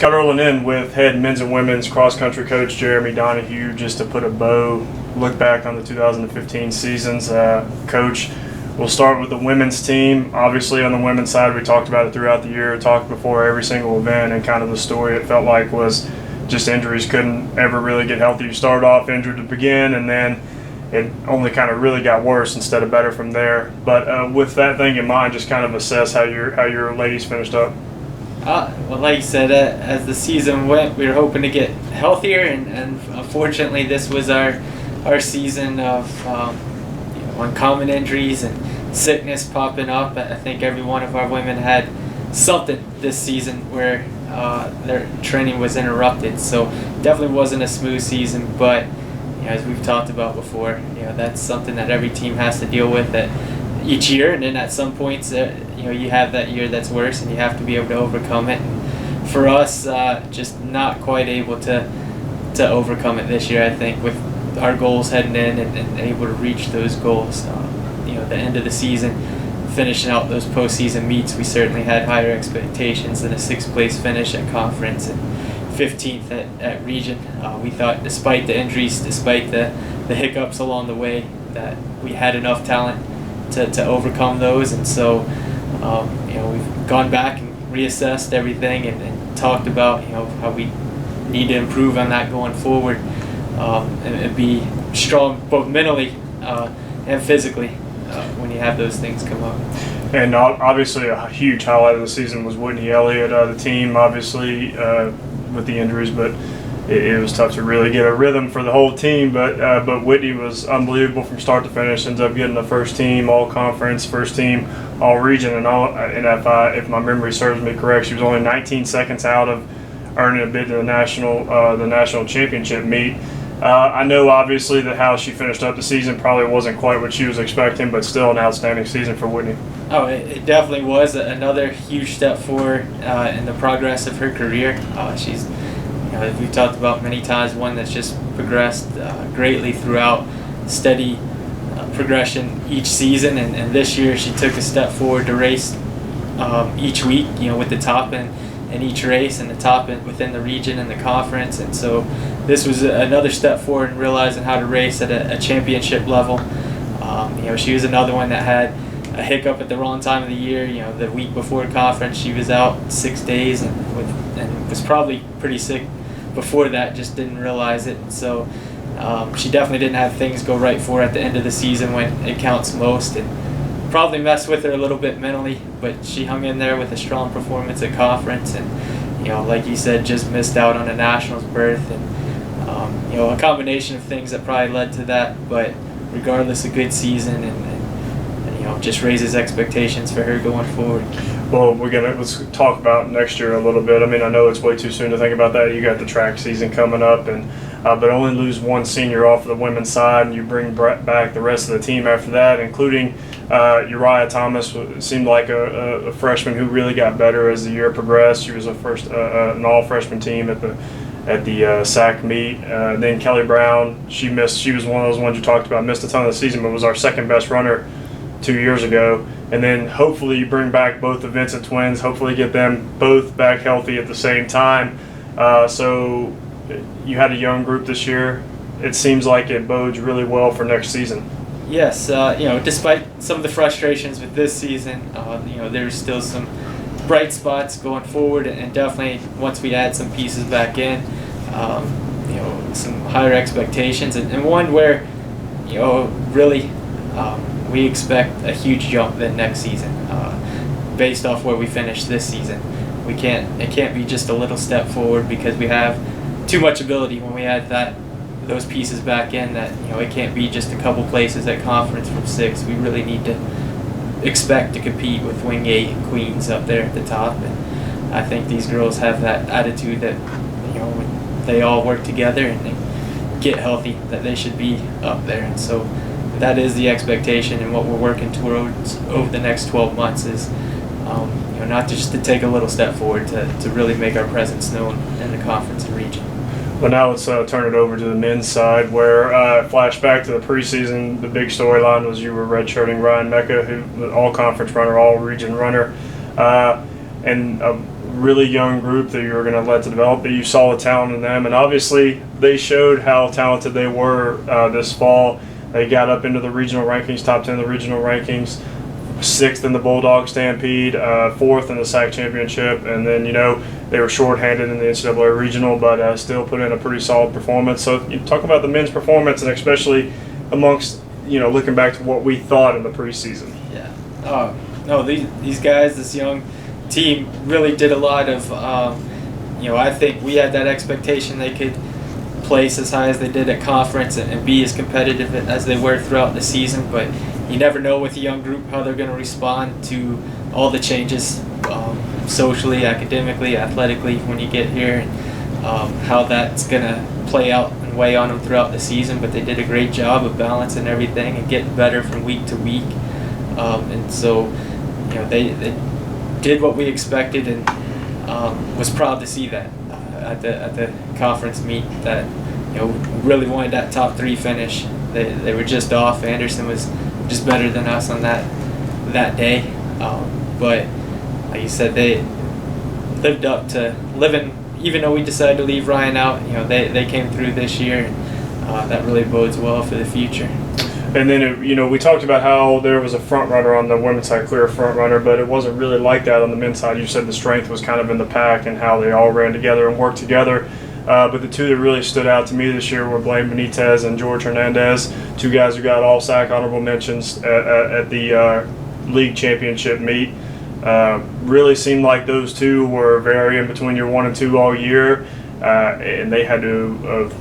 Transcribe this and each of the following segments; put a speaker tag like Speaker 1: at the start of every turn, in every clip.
Speaker 1: Rolling in with head men's and women's cross-country coach Jeremy Donahue just to put a look back on the 2015 seasons. Coach, we'll start with the women's team. Obviously, on the women's side, we talked about it throughout the year, talked before every single event, and kind of the story it felt like was just injuries. Couldn't ever really get healthy. You started off injured to begin, and then it only kind of really got worse instead of better from there. But with that thing in mind, just kind of assess how your ladies finished up.
Speaker 2: Well, like you said, as the season went, we were hoping to get healthier, and unfortunately, this was our season of uncommon injuries and sickness popping up. I think every one of our women had something this season where their training was interrupted. So definitely wasn't a smooth season, but as we've talked about before, that's something that every team has to deal with each year, and then at some points, you have that year that's worse, and you have to be able to overcome it. And for us, just not quite able to overcome it this year. I think with our goals heading in and able to reach those goals, the end of the season, finishing out those postseason meets, we certainly had higher expectations than a 6th place finish at conference and 15th at region. We thought, despite the injuries, despite the hiccups along the way, that we had enough talent to overcome those. And so we've gone back and reassessed everything and talked about how we need to improve on that going forward, and be strong both mentally and physically when you have those things come up.
Speaker 1: And obviously a huge highlight of the season was Whitney Elliott. The team obviously with the injuries, but it was tough to really get a rhythm for the whole team. But Whitney was unbelievable from start to finish. Ends up getting the first team all conference, first team all region, and if my memory serves me correct, she was only 19 seconds out of earning a bid to the national championship meet. I know obviously that how she finished up the season probably wasn't quite what she was expecting, but still an outstanding season for Whitney.
Speaker 2: Oh, it definitely was another huge step forward in the progress of her career. She's, as we've talked about many times, one that's just progressed greatly throughout, steady progression each season, and this year she took a step forward to race each week, with the top in each race and the top within the region and the conference. And so this was another step forward in realizing how to race at a championship level. She was another one that had a hiccup at the wrong time of the year. The week before conference, she was out 6 days and was probably pretty sick before that, just didn't realize it. And so she definitely didn't have things go right for her at the end of the season when it counts most, and probably messed with her a little bit mentally, but she hung in there with a strong performance at conference, and like you said, just missed out on a nationals berth, and a combination of things that probably led to that. But regardless, a good season, and just raises expectations for her going forward.
Speaker 1: Well, let's talk about next year a little bit. I mean, I know it's way too soon to think about that. You got the track season coming up, and but only lose one senior off of the women's side, and you bring back the rest of the team after that, including Uriah Thomas. Seemed like a freshman who really got better as the year progressed. She was an all-freshman team at the SAC meet. Then Kelly Brown, she was one of those ones you talked about, missed a ton of the season, but was our second best runner 2 years ago. And then hopefully you bring back both the Vincent twins, hopefully get them both back healthy at the same time. So you had a young group this year. It seems like it bodes really well for next season.
Speaker 2: Yes, despite some of the frustrations with this season, there's still some bright spots going forward, and definitely once we add some pieces back in, some higher expectations, and one where, really we expect a huge jump then next season, based off where we finished this season. It can't be just a little step forward, because we have too much ability when we add those pieces back in, that it can't be just a couple places at conference from 6. We really need to expect to compete with Wing 8 and Queens up there at the top, and I think these girls have that attitude that when they all work together and they get healthy, that they should be up there. And so that is the expectation, and what we're working towards over the next 12 months is not just to take a little step forward, to really make our presence known in the conference and region.
Speaker 1: Well, now let's turn it over to the men's side, where flashback to the preseason, the big storyline was you were redshirting Ryan Mecca, who the all-conference runner, all-region runner, and really young group that you were going to let to develop, but you saw the talent in them, and obviously they showed how talented they were this fall. They got up into the regional rankings, top 10 in the regional rankings, 6th in the Bulldog Stampede, 4th in the SAC Championship, and then, they were shorthanded in the NCAA Regional, but still put in a pretty solid performance. So you talk about the men's performance, and especially amongst, looking back to what we thought in the preseason.
Speaker 2: Yeah. No, these guys, this young team really did a lot of, I think we had that expectation they could place as high as they did at conference and be as competitive as they were throughout the season, but you never know with a young group how they're going to respond to all the changes socially, academically, athletically when you get here, and how that's going to play out and weigh on them throughout the season. But they did a great job of balancing everything and getting better from week to week, and so they did what we expected, and was proud to see that at the conference meet, that really wanted that top 3 finish. They were just off. Anderson was just better than us on that day, but like you said, they lived up to living. Even though we decided to leave Ryan out, they came through this year, and that really bodes well for the future.
Speaker 1: And then, we talked about how there was a front runner on the women's side, clear front runner, but it wasn't really like that on the men's side. You said the strength was kind of in the pack and how they all ran together and worked together. But the two that really stood out to me this year were Blaine Benitez and George Hernandez, 2 guys who got all SAC honorable mentions at the league championship meet. Really seemed like those two were very in between your 1 and 2 all year, and they had to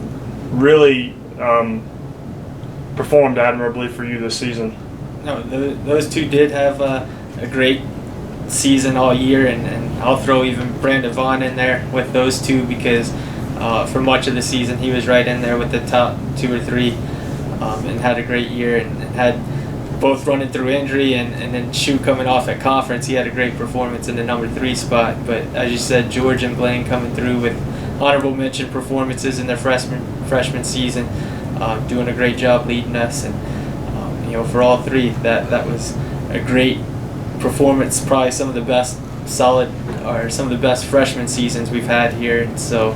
Speaker 1: really performed admirably for you this season.
Speaker 2: No, those two did have a great season all year, and I'll throw even Brandon Vaughn in there with those two, because for much of the season he was right in there with the top 2 or 3, and had a great year, and had both running through injury and then Shu coming off at conference. He had a great performance in the number 3 spot, but as you said, George and Blaine coming through with honorable mention performances in their freshman season, doing a great job leading us, and for all 3, that was a great performance, probably some of the best freshman seasons we've had here. And so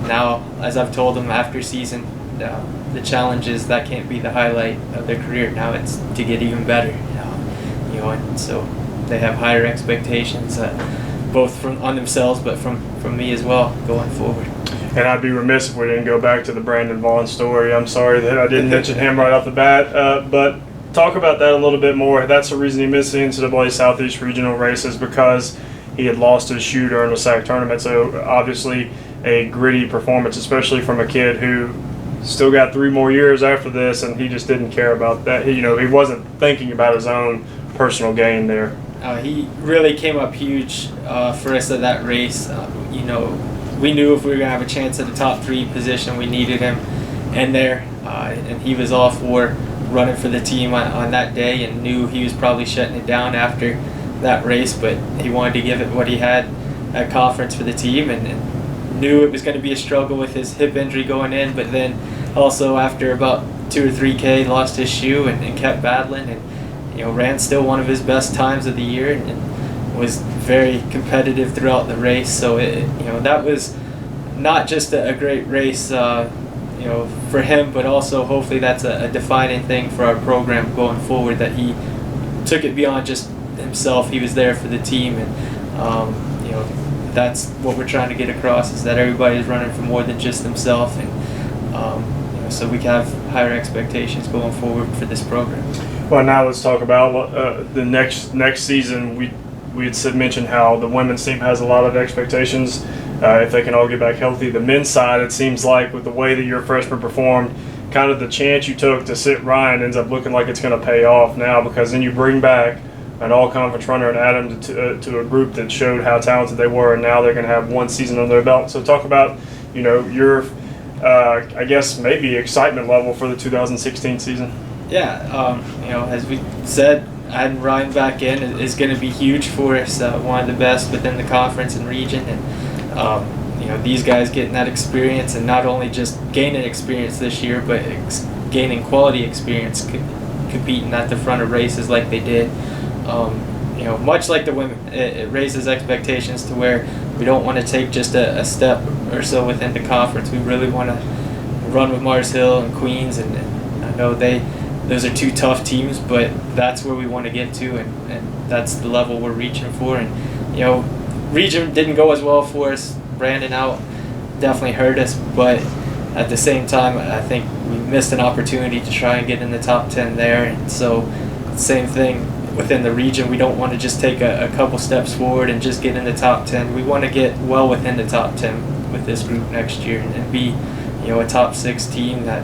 Speaker 2: now, as I've told them after season, the challenge is that can't be the highlight of their career. Now it's to get even better, and so they have higher expectations, both on themselves, but from me as well going forward.
Speaker 1: And I'd be remiss if we didn't go back to the Brandon Vaughn story. I'm sorry that I didn't mention him right off the bat, but talk about that a little bit more. That's the reason he missed the NCAA Southeast Regional races, because he had lost his shoe during the SAC tournament. So obviously a gritty performance, especially from a kid who still got 3 more years after this, and he just didn't care about that. He wasn't thinking about his own personal gain there.
Speaker 2: He really came up huge for us at that race. We knew if we were going to have a chance at the top 3 position, we needed him in there, and he was all for running for the team on that day, and knew he was probably shutting it down after that race, but he wanted to give it what he had at conference for the team, and knew it was going to be a struggle with his hip injury going in, but then also after about 2 or 3K lost his shoe and kept battling, and ran still one of his best times of the year, and was very competitive throughout the race. So that was not just a great race for him, but also hopefully that's a defining thing for our program going forward, that he took it beyond just himself. He was there for the team, and that's what we're trying to get across, is that everybody's running for more than just themselves, and so we can have higher expectations going forward for this program.
Speaker 1: Well, now let's talk about the next season. We had mentioned how the women's team has a lot of expectations if they can all get back healthy. The men's side, it seems like with the way that your freshmen performed, kind of the chance you took to sit Ryan ends up looking like it's going to pay off now, because then you bring back an all-conference runner and add them to a group that showed how talented they were, and now they're going to have 1 season under their belt. So talk about your I guess maybe excitement level for the 2016 season.
Speaker 2: Yeah, as we said, adding Ryan back in is going to be huge for us. One of the best within the conference and region, and these guys getting that experience, and not only just gaining experience this year, but gaining quality experience, competing at the front of races like they did. much like the women, it raises expectations to where we don't want to take just a step or so within the conference. We really want to run with Mars Hill and Queens, and I know those are two tough teams, but that's where we want to get to, and that's the level we're reaching for. And region didn't go as well for us. Brandon out definitely hurt us, but at the same time, I think we missed an opportunity to try and get in the top 10 there. And so, same thing within the region. We don't want to just take a couple steps forward and just get in the top 10. We want to get well within the top 10 with this group next year and be, a top 6 team that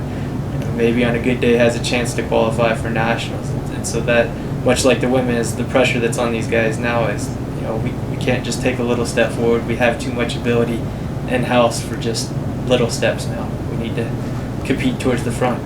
Speaker 2: maybe on a good day has a chance to qualify for nationals. And so that, much like the women, is the pressure that's on these guys now is, we can't just take a little step forward. We have too much ability in-house for just little steps now. We need to compete towards the front.